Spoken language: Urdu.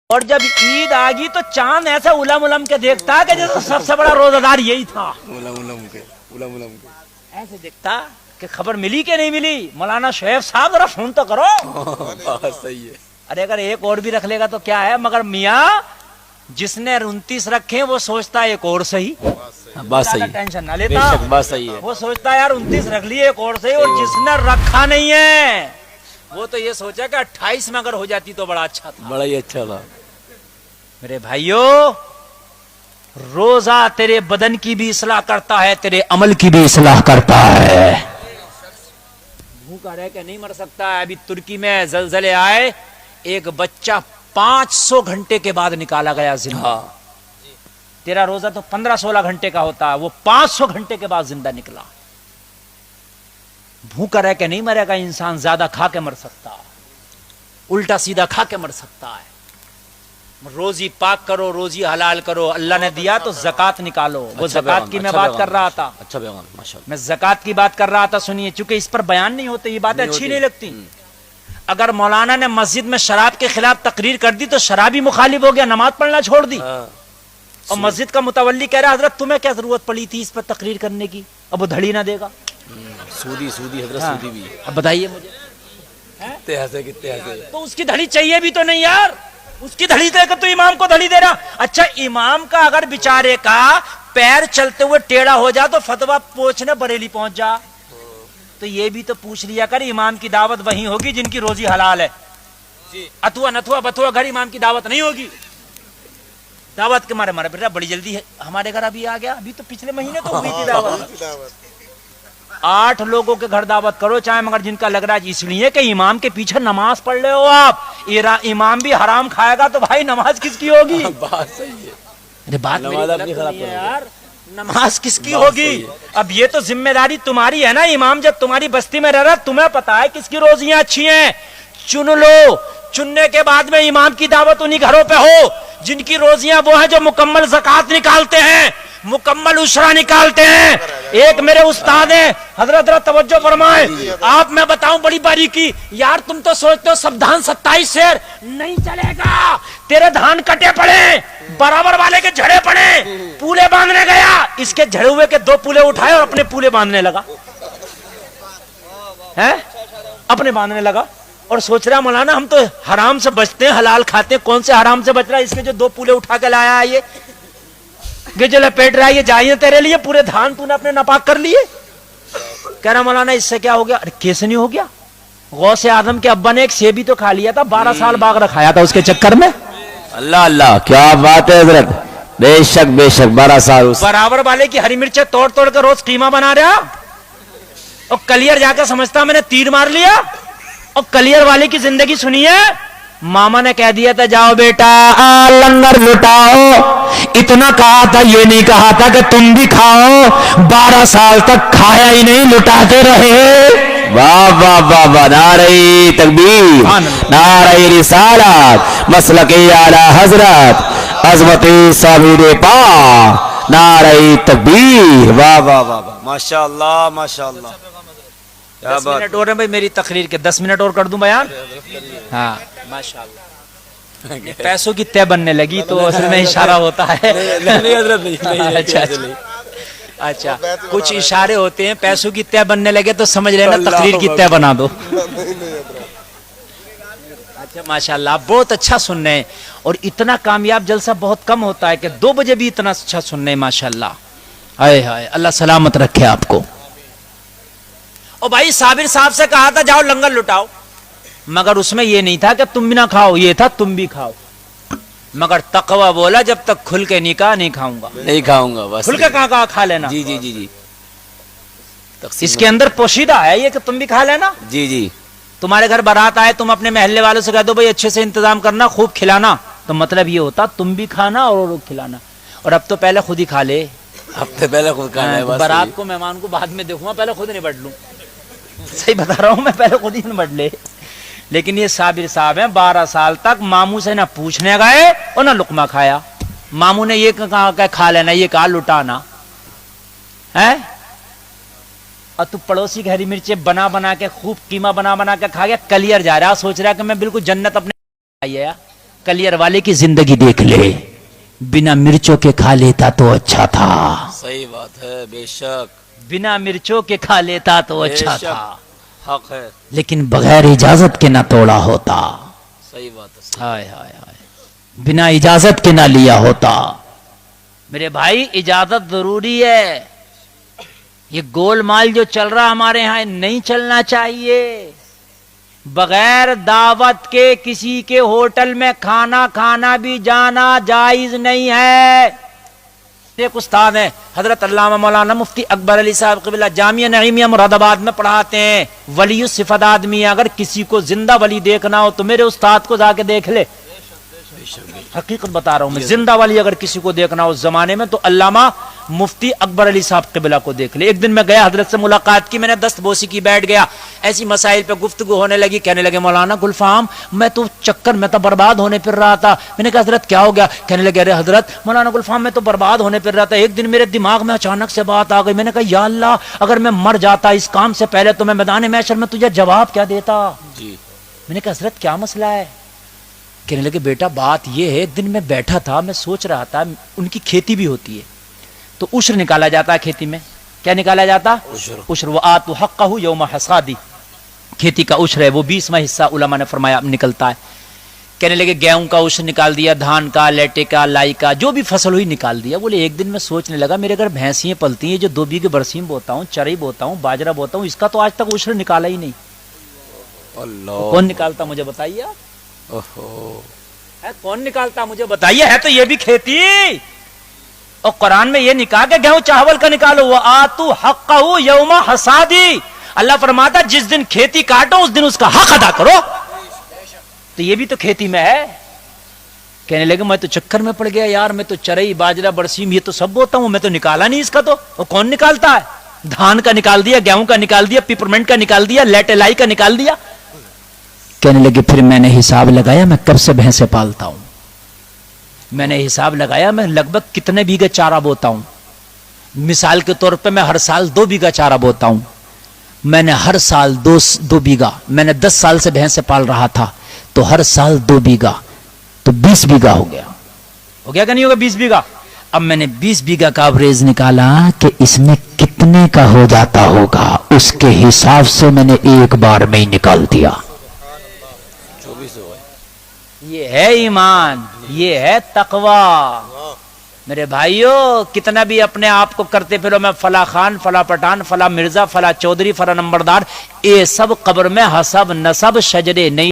اور جب عید آ گئی تو چاند ایسا الم کے دیکھتا کہ جیسے سب سے بڑا روزہ یہی تھا. الم کے ایسے دیکھتا کہ خبر ملی کہ نہیں ملی. مولانا شعیب صاحب ذرا فون تو کرو. بات صحیح ہے. ارے اگر ایک اور بھی رکھ لے گا تو کیا ہے, مگر میاں جس نے 29 رکھے وہ سوچتا ہے ایک اور صحیح. بات صحیح ہے, ٹینشن نہ بے لیتا, شک بات صحیح ہے. وہ سوچتا ہے یار 29 رکھ لیے ایک اور صحیح. اور جس نے رکھا نہیں ہے وہ تو یہ سوچا کہ 28 میں اگر ہو جاتی تو بڑا اچھا تھا. بڑا ہی اچھا تھا. میرے بھائیوں, روزہ تیرے بدن کی بھی اصلاح کرتا ہے, تیرے عمل کی بھی اصلاح کرتا ہے. بھوکا رہ کے نہیں مر سکتا ہے. ابھی ترکی میں زلزلے آئے, ایک بچہ 500 گھنٹے کے بعد نکالا گیا زندہ. تیرا روزہ تو 15-16 گھنٹے کا ہوتا ہے, وہ 500 گھنٹے کے بعد زندہ نکلا. بھوکا رہ کے نہیں مرے گا انسان, زیادہ کھا کے مر سکتا, الٹا سیدھا کھا کے مر سکتا ہے. روزی پاک کرو, روزی حلال کرو. اللہ نے دیا تو زکات نکالو. وہ زکات کی میں بات کر رہا تھا. اچھا پیغام, ماشاءاللہ. میں زکات کی بات کر رہا تھا, سنیے, چونکہ اس پر بیان نہیں ہوتے, یہ باتیں اچھی نہیں لگتی. اگر مولانا نے مسجد میں شراب کے خلاف تقریر کر دی تو شرابی مخالف ہو گیا, نماز پڑھنا چھوڑ دی. اور مسجد کا متولی کہہ رہا حضرت تمہیں کیا ضرورت پڑی تھی اس پر تقریر کرنے کی, اب وہ دھڑی نہ دے گا. سودی حضرت سودی بھی. اب بتائیے مجھے, کتنے ہنسے. تو اس کی دھڑی چاہیے بھی تو نہیں یار, اس کی دھڑی دے کر تو امام کو دھڑی دے رہا. اچھا امام کا اگر بیچارے کا پیر چلتے ہوئے ٹیڑھا ہو جا تو فتویٰ پوچھنے بریلی پہنچ جا, تو یہ بھی تو پوچھ لیا کر امام کی دعوت وہیں ہوگی جن کی روزی حلال ہے. اتوا نتوا بتوا گھر امام کی دعوت نہیں ہوگی. دعوت کے مارے بیٹا بڑی جلدی ہے, ہمارے گھر ابھی آ گیا, ابھی تو پچھلے مہینے تو ہوئی تھی دعوت. 8 لوگوں کے گھر دعوت کرو چاہے, مگر جن کا لگ رہا ہے اس لیے کہ امام کے پیچھے نماز پڑھ رہے ہو آپ, امام بھی حرام کھائے گا تو بھائی نماز کس کی ہوگی؟ بات صحیح ہے. ارے بات نماز اپنی خراب کرو یار, نماز کس کی ہوگی؟ اب یہ تو ذمہ داری تمہاری ہے نا. امام جب تمہاری بستی میں رہ رہا, تمہیں پتا ہے کس کی روزیاں اچھی ہیں, چن لو. چننے کے بعد میں امام کی دعوت انہی گھروں پہ ہو جن کی روزیاں وہ ہیں جو مکمل زکات نکالتے ہیں, مکمل عشرہ نکالتے ہیں. ایک میرے استاد ہیں, حضرت توجہ فرمائیں, آپ میں بتاؤں بڑی باریکی. یار تم تو سوچتے ہو سب دھان 27 شیر, نہیں چلے گا. تیرے دھان کٹے پڑے, برابر والے کے جھڑے پڑے, پولے باندھنے گیا, اس کے جھڑے ہوئے کے 2 پولے اٹھائے اور اپنے پولے باندھنے لگا. اپنے باندھنے لگا اور سوچ رہا مولانا ہم تو حرام سے بچتے ہیں, حلال کھاتے ہیں, کون سے حرام سے بچ رہا ہے؟ اس کے جو 2 پولے اٹھا کے لایا ہے, یہ جو لپیٹ رہا ہے, یہ جائیں تیرے لیے, پورے دھان تو نے اپنے ناپاک کر لیے. کہہ رہا مولانا اس سے کیا ہو گیا؟ کیسے نہیں ہو گیا؟ غوث اعظم کے ابا نے ایک سیب ہی تو کھا لیا تھا, 12 سال باغ رکھایا تھا اس کے چکر میں. اللہ اللہ, کیا بات ہے حضرت. بے شک 12 سال. برابر والے کی ہری مرچیں توڑ کر روز قیمہ بنا رہا, اور کلیئر جا کے سمجھتا میں نے تیر مار لیا. اور کلیئر والے کی زندگی سنیے, ماما نے کہہ دیا تھا جاؤ بیٹا لنگر لٹاؤ, اتنا کہا تھا, یہ نہیں کہا تھا کہ تم بھی کھاؤ. 12 سال تک کھایا ہی نہیں, لٹاتے رہے. واہ واہ واہ واہ, نعرہ تکبیر, نعرہ رسالت, مسلک اعلی حضرت عظمت صابر پاک, نعرہ تکبیر. واہ واہ واہ, ماشاءاللہ ماشاءاللہ. 10 منٹ اور ہیں بھائی میری تقریر کے, 10 منٹ اور کر دوں بیان. ہاں ماشاءاللہ, پیسوں کی طے بننے لگی تو اصل میں اشارہ ہوتا ہے. اچھا کچھ اشارے ہوتے ہیں, پیسوں کی طے بننے لگے تو سمجھ لینا تقریر کی طے بنا دو. اچھا ماشاءاللہ, آپ بہت اچھا سن رہے ہیں, اور اتنا کامیاب جلسہ بہت کم ہوتا ہے کہ 2 بجے بھی اتنا اچھا سن رہے ہیں ماشاءاللہ. ہائے ہائے, اللہ سلامت رکھے آپ کو. اور بھائی صابر صاحب سے کہا تھا جاؤ لنگر لٹاؤ, مگر اس میں یہ نہیں تھا کہ تم بھی نہ کھاؤ, یہ تھا تم بھی کھاؤ. مگر تقوی بولا جب تک کھل کے نکاح نہیں کھاؤں گا, نہیں کھاؤں گا. کھل کے کہاں کھا لینا. جی اس کے اندر پوشیدہ ہے یہ کہ تم بھی کھا لینا. جی تمہارے گھر بارات آئے, تم اپنے محلے والوں سے کہہ دو بھائی اچھے سے انتظام کرنا, خوب کھلانا, تو مطلب یہ ہوتا تم بھی کھانا اور کھلانا. اور اب تو پہلے خود ہی کھا لے, ہفتے پہلے خود کھانا ہے. بارات کو مہمان کو بعد میں دیکھوں گا, پہلے خود نبٹ لوں. صحیح بتا رہا ہوں میں, پہلے خود ہی نبٹ لے. لیکن یہ صابر صاحب ہیں, 12 سال تک ماموں سے نہ پوچھنے گئے اور نہ لقمہ کھایا. ماموں نے یہ کہا کہ کھا لینا, یہ کہا لٹانا ہے. اور تو پڑوسی کی ہری مرچیں بنا کے خوب قیمہ بنا کے کھا گیا, کلیئر جا رہا, سوچ رہا کہ میں بالکل جنت اپنے. کلیئر والے کی زندگی دیکھ لے, بنا مرچوں کے کھا لیتا تو اچھا تھا. صحیح بات ہے, بے شک بنا مرچوں کے کھا لیتا تو اچھا تھا, حق ہے. لیکن بغیر اجازت کے نہ توڑا ہوتا. صحیح بات ہے. ہائے ہائے ہائے, بنا اجازت کے نہ لیا ہوتا. میرے بھائی اجازت ضروری ہے. یہ گول مال جو چل رہا ہمارے ہاں نہیں چلنا چاہیے. بغیر دعوت کے کسی کے ہوٹل میں کھانا بھی جانا جائز نہیں ہے. ایک استاد ہیں حضرت علامہ مولانا مفتی اکبر علی صاحب قبلہ, جامعہ نعیمیہ مراد آباد میں پڑھاتے ہیں. ولی الصفت آدمی ہے, اگر کسی کو زندہ ولی دیکھنا ہو تو میرے استاد کو جا کے دیکھ لے. حقیقت بتا رہا ہوں میں, زندہ ولی اگر کسی کو دیکھنا ہو اس زمانے میں تو علامہ مفتی اکبر علی صاحب قبلہ کو دیکھ لے. ایک دن میں گیا, حضرت سے ملاقات کی, میں نے دست بوسی کی, بیٹھ گیا. ایسی مسائل پہ گفتگو ہونے لگی. کہنے لگے مولانا گلفام میں تو چکر میں تو برباد ہونے پھر رہا تھا. میں نے کہا حضرت کیا ہو گیا؟ کہنے لگے ارے حضرت مولانا گلفام میں تو برباد ہونے پھر رہا تھا. ایک دن میرے دماغ میں اچانک سے بات آ گئی. میں نے کہا یا اللہ اگر میں مر جاتا اس کام سے پہلے تو میں میدان محشر میں تجھے جواب کیا دیتا. میں نے کہا حضرت کیا مسئلہ ہے؟ کہنے لگے بیٹا بات یہ ہے, ایک دن میں بیٹھا تھا, میں سوچ رہا تھا ان کی کھیتی بھی ہوتی ہے تو عشر نکالا جاتا ہے کھیتی میں. کیا نکالا جاتا؟ عشر. وآتوا حقہ یوم حصادی, کھیتی کا عشر ہے وہ 20واں حصہ علماء نے فرمایا نکلتا ہے. کہنے لگے گیہوں کا عشر نکال دیا, دھان کا, لیٹے کا, لائی کا, جو بھی فصل ہوئی نکال دیا. بولے ایک دن میں سوچنے لگا میرے گھر بھینسیاں پلتی ہیں, جو 2 بیگھے برسیم بوتا ہوں, چرئی بوتا ہوں, باجرہ بوتا ہوں, اس کا تو آج تک عشر نکالا ہی نہیں. اللہ کون نکالتا مجھے بتائیے آپ, کون نکالتا مجھے بتائیے. ہے تو یہ بھی کھیتی, اور قرآن میں یہ نکال کے گیہوں چاول کا نکالو. وآتوا حقہ یوم حصادی, اللہ فرماتا جس دن کھیتی کاٹو اس دن اس کا حق ادا کرو. تو یہ بھی تو کھیتی میں ہے. کہنے لگے میں تو چکر میں پڑ گیا یار, میں تو چرئی باجرہ برسیم یہ تو سب بوتا ہوں, میں تو نکالا نہیں اس کا. تو وہ کون نکالتا ہے؟ دھان کا نکال دیا, گیہوں کا نکال دیا, پیپرمنٹ کا نکال دیا, لیٹے لائی کا نکال دیا. کہنے لگے پھر میں نے حساب لگایا میں کب سے بھینسیں پالتا ہوں. میں نے حساب لگایا میں لگ بھگ کتنے بیگھے چارہ بوتا ہوں. مثال کے طور پہ میں ہر سال 2 بیگھہ چارہ بوتا ہوں. میں نے ہر سال 2 بیگھہ, میں نے 10 سال سے بھینسیں پال رہا تھا تو ہر سال 2 بیگھہ تو 20 بیگھہ ہو گیا. ہو گیا کہ نہیں ہوگا 20 بیگھہ. اب میں نے 20 بیگھہ کا ایوریج نکالا کہ اس میں کتنے کا ہو جاتا ہوگا, اس کے حساب سے میں نے ایک بار میں ہی نکال دیا. یہ ہے ایمان, یہ ہے تقوی. میرے بھائیوں کتنا بھی اپنے آپ کو کرتے پھرو میں فلاں خان, فلاں پٹھان, فلاں مرزا, فلاں چودھری, فلاں نمبردار, یہ سب قبر میں حسب نسب شجرے نہیں.